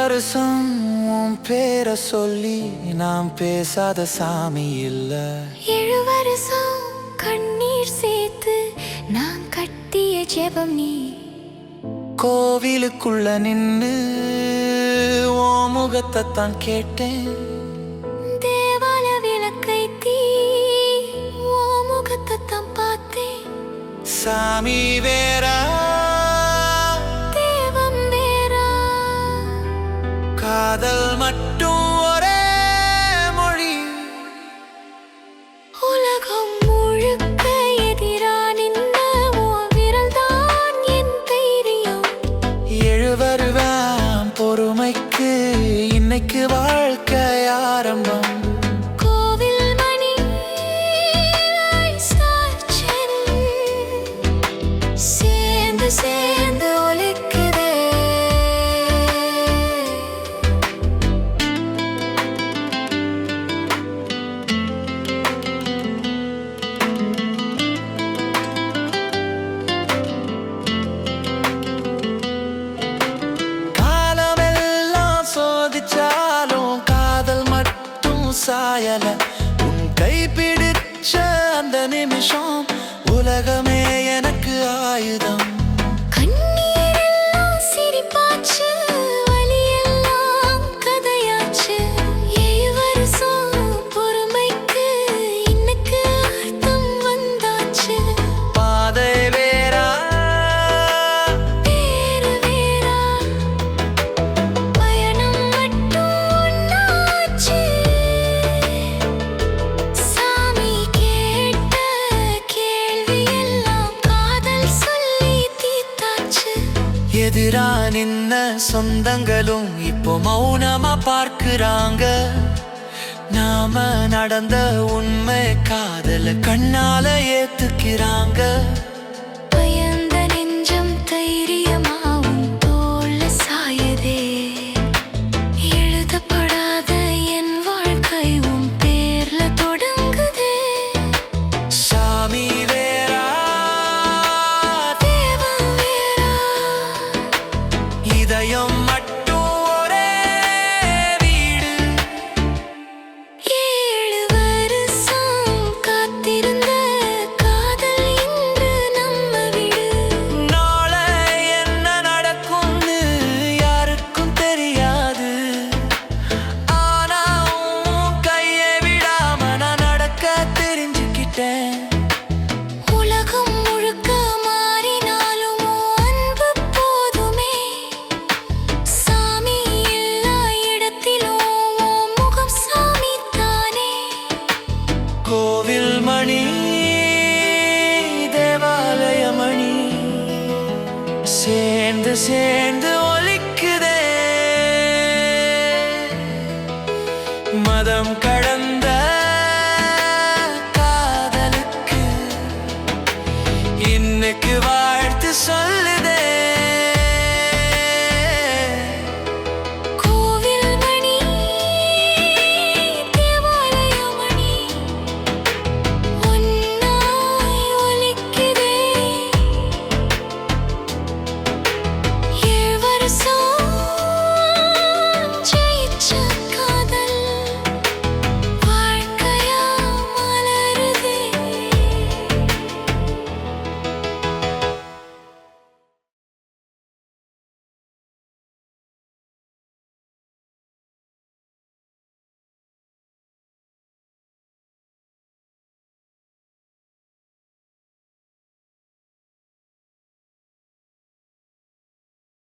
வருஷம் உன் பேரை சொல்லி நாம் பேசாத சாமி இல்ல. 7 வருஷம் கண்ணீர் சேர்த்து நான் கட்டிய ஜெபம் நீ. கோவிலுக்குள்ள நின்னு உன் முகத்தை தான் கேட்டேன். தேவால விளக்கை தீ உன் முகத்தை தான் பார்த்தேன். சாமி வேறா தேவம் வேறா, காதல் மட்டும் ஒரே மொழி. உலகம் முழுக்க எதிரா நின்ன உன் விரல் தான் என் தைரியம். 7 வருவேன் பொறுமைக்கு இன்னைக்கு வாழ்க்கை ஆரம்பம். கோவில் மணி சாட்சன் சேர்ந்து சேர்ந்து ஒலிக்குதே. காலமெல்லாம் சோதிச்சாலும் காதல் மட்டும் சாயல. உன் கை பிடிச்ச அந்த நிமிஷம் உலகமே எனக்கு ஆயுதம். கண்ணீரெல்லாம் சிரிப்பாச்சு, வலியெல்லாம் கதையாச்சு. 7 வருஷம் பொறுமைக்கு இன்னைக்கு அர்த்தம் வந்தாச்சு. பாதை வேறா பேரு வேறா, பயணம் மட்டும் ஒண்ணாச்சு. சாமி கேட்ட கேள்வியெல்லாம் காதல் சொல்லி தீத்தாச்சு. எதிரா நின்ன சொந்தங்களும் இப்போ மௌனமா பார்க்கிறாங்க. நாம நடந்த உண்மை காதல கண்ணால ஏத்துக்கிறாங்க. பயந்த நெஞ்சம் தைரியமாவும் தோல்ல சாயுதே. எழுதப்படாத என் வாழ்க்கை உன் பேர்ல தொடங்குதே. சாமி வேறா தேவம் வேறா, இதயம் மட்டும் ஒரே வீடு. 7 வருஷம் காத்திருந்த காதல் இன்று நம்ம வீடு. நாளை என்ன நடக்கும்னு யாருக்கும் தெரியாது. ஆனா உன் கையை விடாம நான் நடக்க தெரிஞ்சுக்கிட்டேன். உலகம் முழுக்க மாறினாலும் உன் அன்பு போதுமே. சாமி எல்லா இடத்திலும் உன் முகம் சாமி தானே. கோவில் மணி தேவாலய மணி சேர்ந்து சேர்ந்து